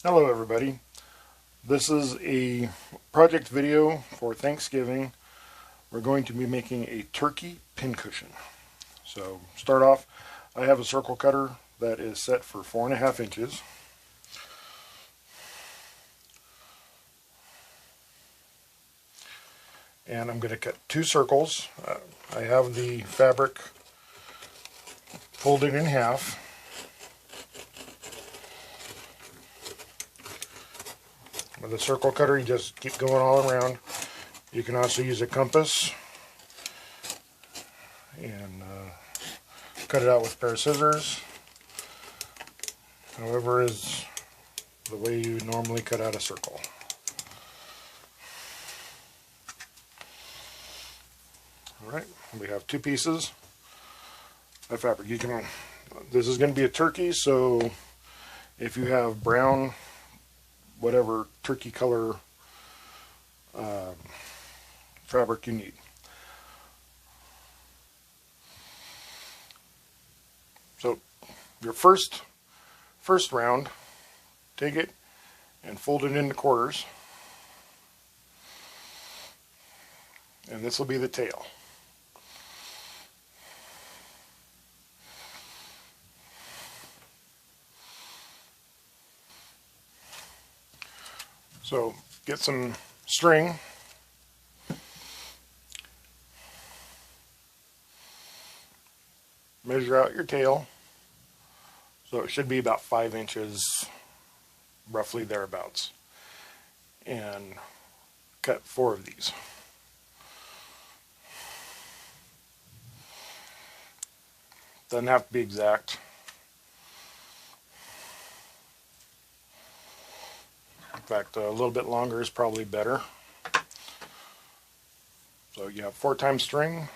Hello everybody. This is a project video for Thanksgiving. We're going to be making a turkey pincushion. So start off, I have a circle cutter that is set for 4.5 inches. And I'm going to cut 2 circles. I have the fabric folded in half. With a circle cutter, you just keep going all around. You can also use a compass and cut it out with a pair of scissors. However is the way you normally cut out a circle. Alright, we have 2 pieces of fabric. This is going to be a turkey, so if you have brown, whatever turkey color fabric you need. So your first round, take it and fold it into quarters, and this will be the tail. So get some string, measure out your tail, so it should be about 5 inches, roughly thereabouts, and cut 4 of these. Doesn't have to be exact. In fact, a little bit longer is probably better. So you have 4 times string.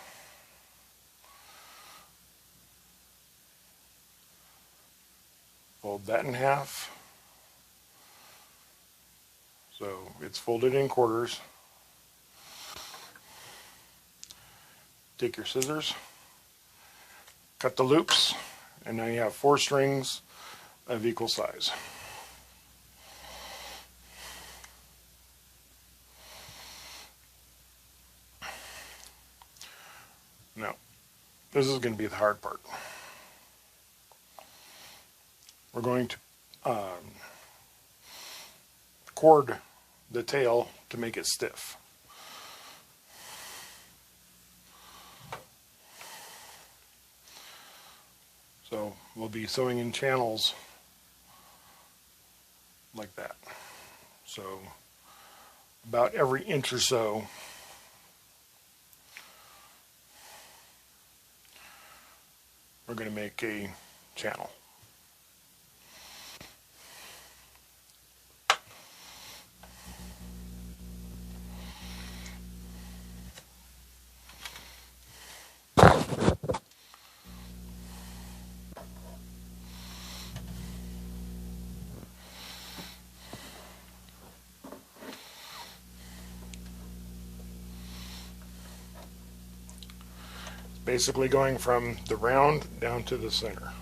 Fold that in half. So it's folded in quarters. Take your scissors, cut the loops, and now you have 4 strings of equal size. Now, this is going to be the hard part. We're going to cord the tail to make it stiff. So we'll be sewing in channels like that. So about every inch or so, we're going to make a channel. Basically going from the round down to the center.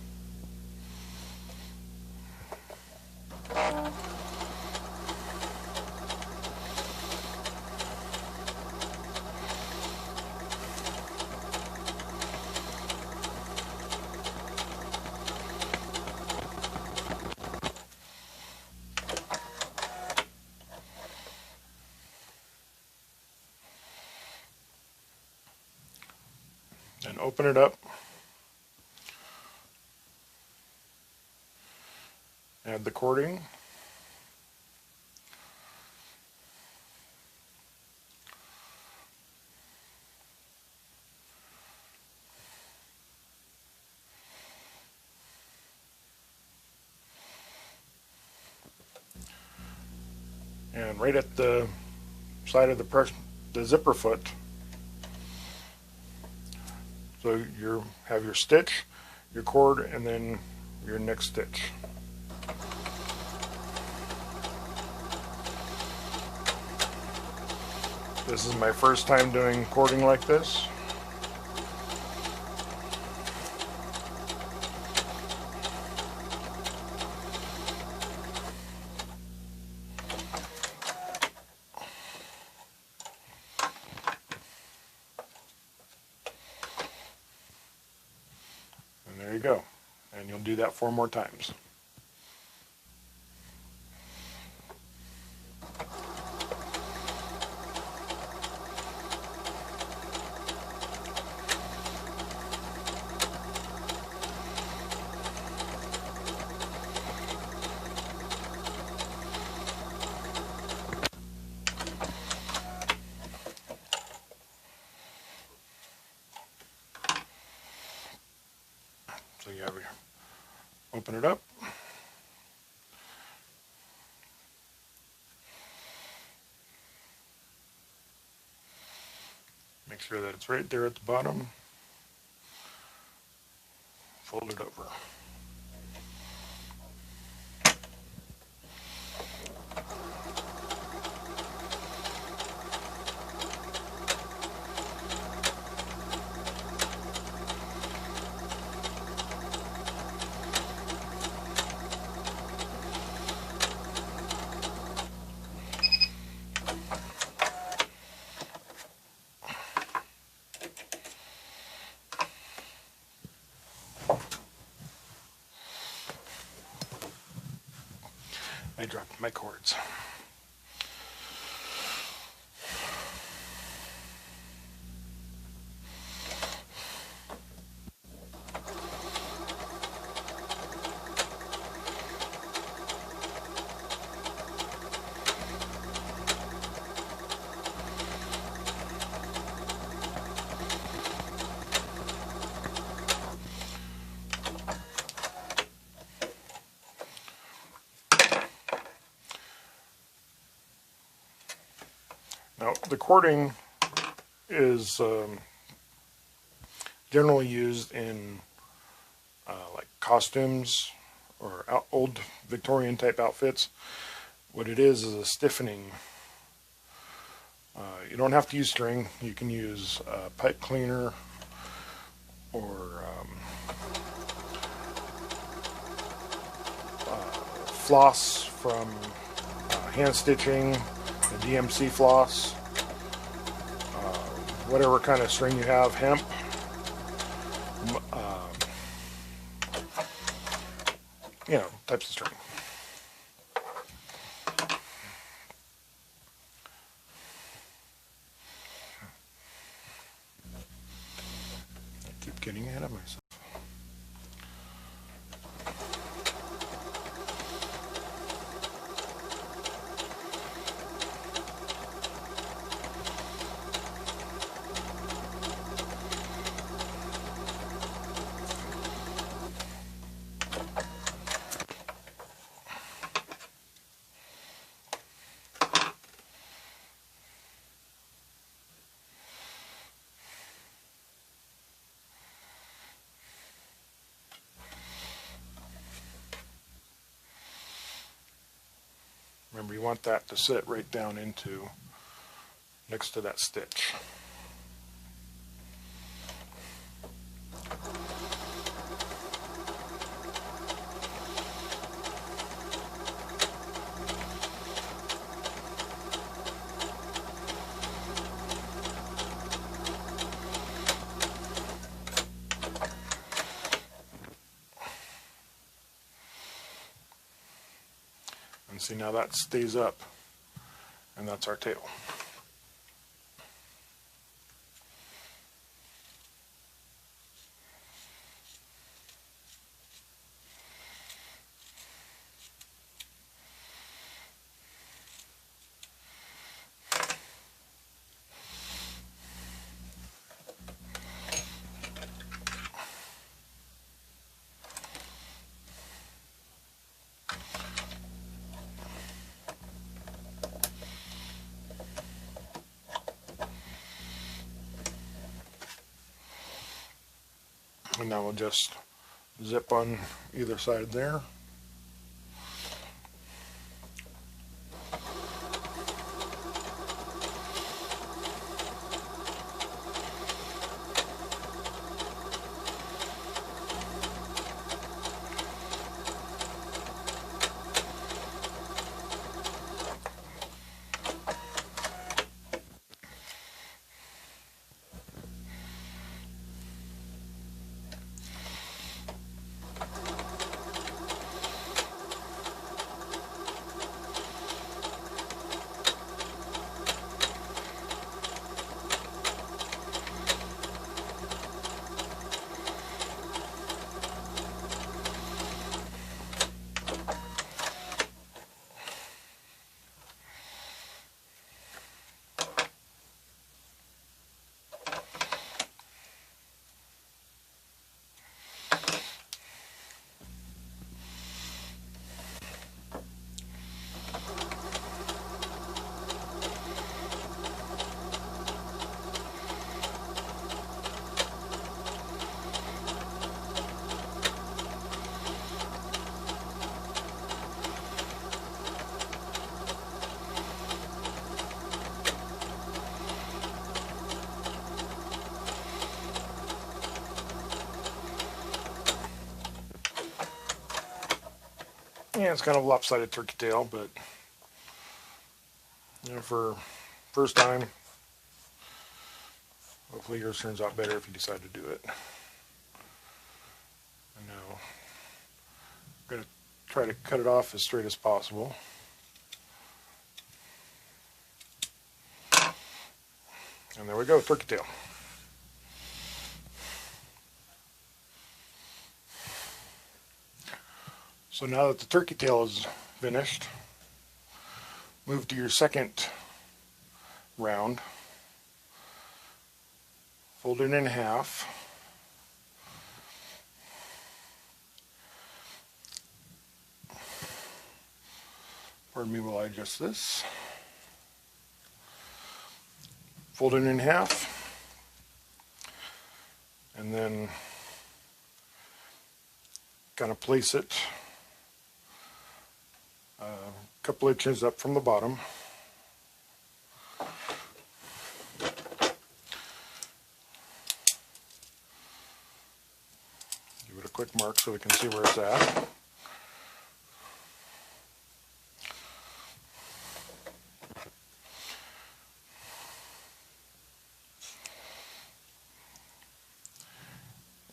And open it up. Add the cording. And right at the side of the zipper foot, so you have your stitch, your cord, and then your next stitch. This is my first time doing cording like this. And there you go. And you'll do that 4 more times. So you have your, open it up. Make sure that it's right there at the bottom. Fold it over. I dropped my cords. Now, the cording is generally used in like costumes or old Victorian type outfits. What it is a stiffening. You don't have to use string. You can use pipe cleaner or floss from hand stitching, the DMC floss, whatever kind of string you have, hemp, you know, types of string. I keep getting ahead of myself. Remember, you want that to sit right down into next to that stitch. And see, now that stays up, and that's our tail. And now we'll just zip on either side there. Yeah, it's kind of lopsided turkey tail, but for first time, hopefully yours turns out better if you decide to do it. And now I'm going to try to cut it off as straight as possible. And there we go, turkey tail. So now that the turkey tail is finished, move to your second round. Fold it in half. Pardon me while I adjust this. Fold it in half. And then kind of place it a couple inches up from the bottom. Give it a quick mark so we can see where it's at.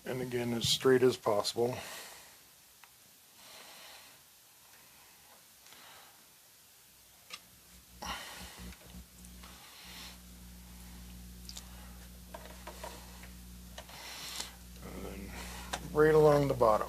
And again, as straight as possible. And then right along the bottom.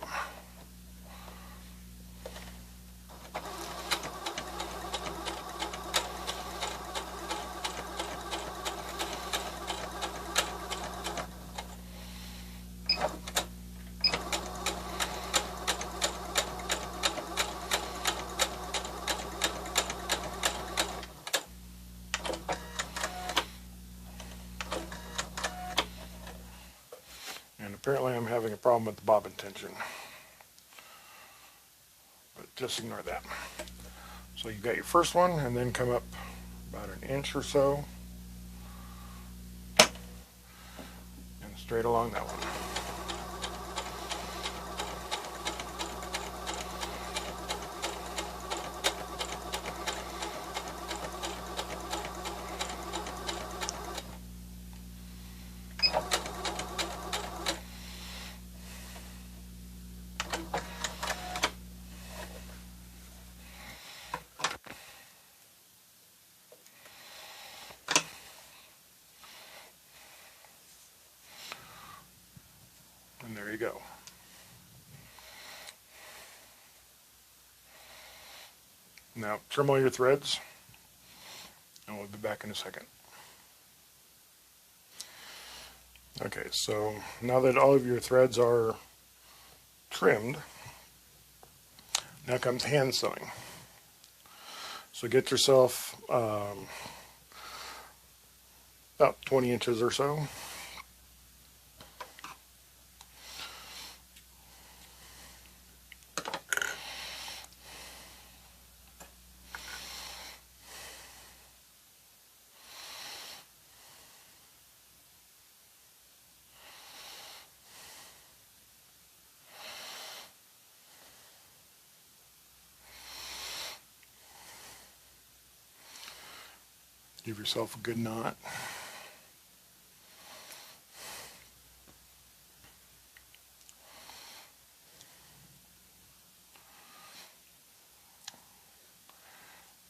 And apparently I'm having a problem with the bobbin tension. But just ignore that. So you've got your first one, and then come up about an inch or so. And straight along that one. And there you go. Now trim all your threads, and we'll be back in a second. Okay, so now that all of your threads are trimmed, now comes hand sewing. So get yourself about 20 inches or so. Give yourself a good knot.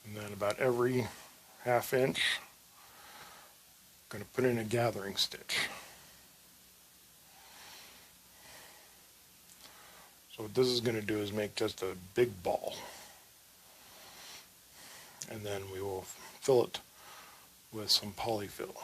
And then about every half inch, I'm going to put in a gathering stitch. So what this is going to do is make just a big ball. And then we will fill it with some polyfill.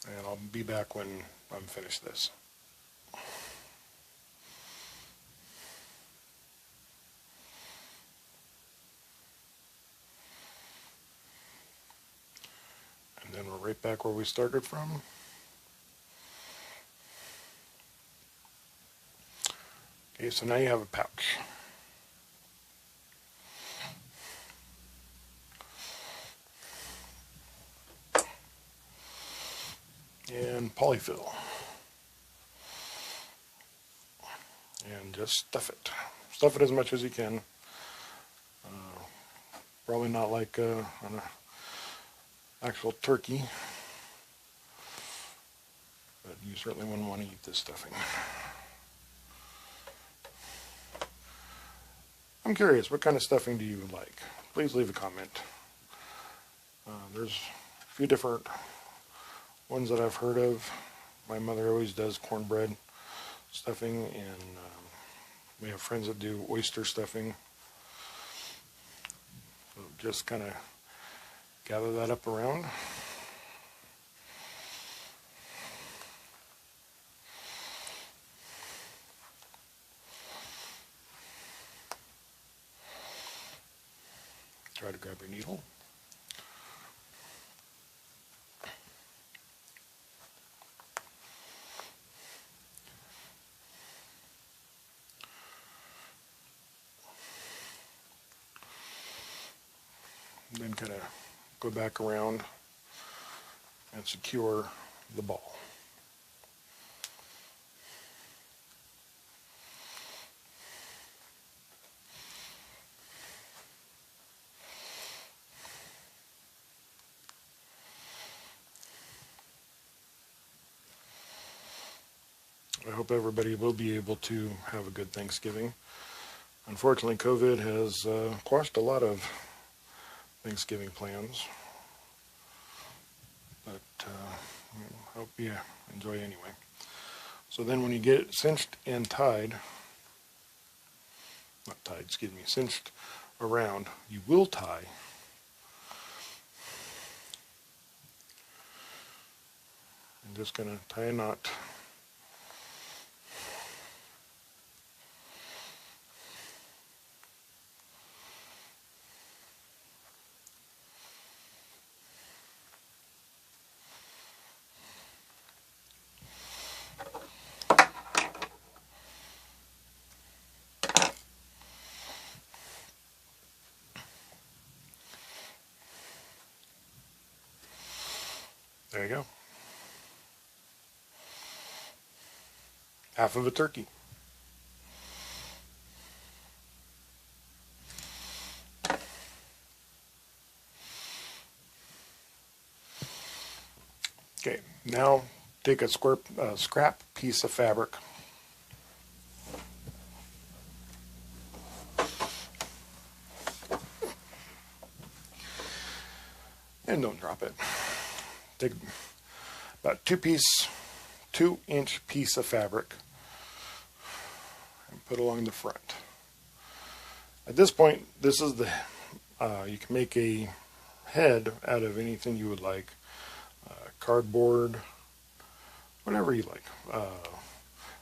And I'll be back when I'm finished this. We're right back where we started from. Okay, so now you have a pouch. And polyfill. And just stuff it. Stuff it as much as you can. Probably not like on an actual turkey, but you certainly wouldn't want to eat this stuffing. I'm curious, what kind of stuffing do you like? Please leave a comment. There's a few different ones that I've heard of. My mother always does cornbread stuffing, and we have friends that do oyster stuffing. So just kind of gather that up around. Try to grab your needle. And then kind of go back around and secure the ball. I hope everybody will be able to have a good Thanksgiving. Unfortunately, COVID has quashed a lot of Thanksgiving plans, but I hope you enjoy anyway. So then when you get it cinched and tied, not tied, excuse me, cinched around, you will tie. I'm just going to tie a knot. There you go. Half of a turkey. Okay, now take a scrap piece of fabric. And don't drop it. Take about 2-inch piece of fabric and put along the front. At this point, this is the, you can make a head out of anything you would like. Cardboard, whatever you like.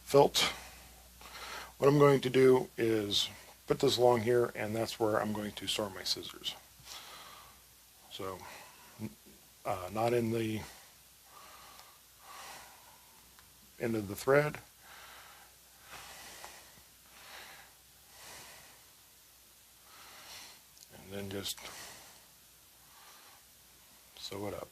Felt. What I'm going to do is put this along here, and that's where I'm going to store my scissors. So, not in the end of the thread. And then just sew it up.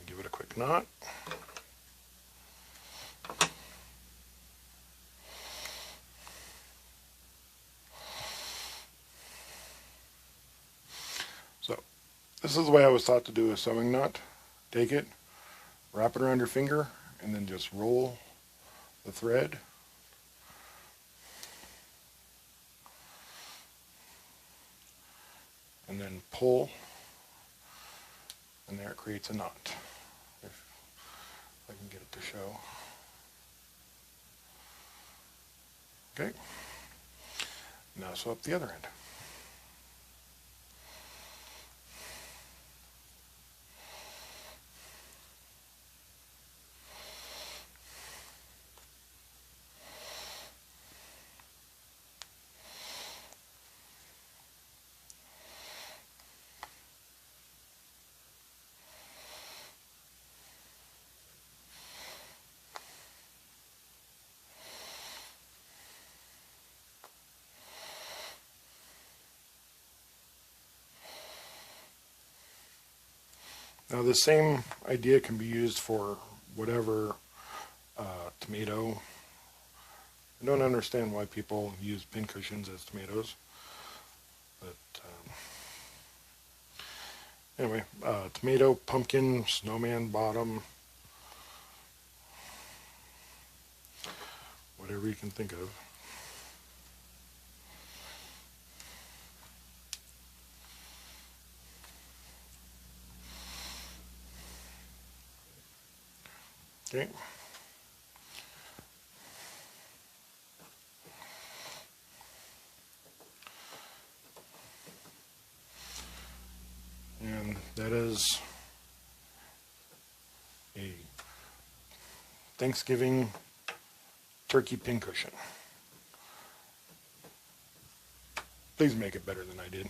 Give it a quick knot. So, this is the way I was taught to do a sewing knot. Take it, wrap it around your finger, and then just roll the thread. And then pull and there it creates a knot. If I can get it to show. Okay. Now sew up the other end. Now the same idea can be used for whatever tomato. I don't understand why people use pincushions as tomatoes, but anyway, tomato, pumpkin, snowman bottom, whatever you can think of. Okay. And that is a Thanksgiving turkey pincushion. Please make it better than I did.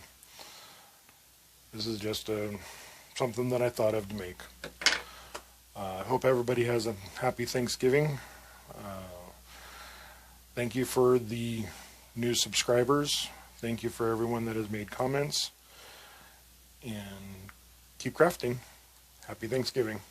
This is just something that I thought of to make. I hope everybody has a happy Thanksgiving. Thank you for the new subscribers. Thank you for everyone that has made comments. And keep crafting. Happy Thanksgiving.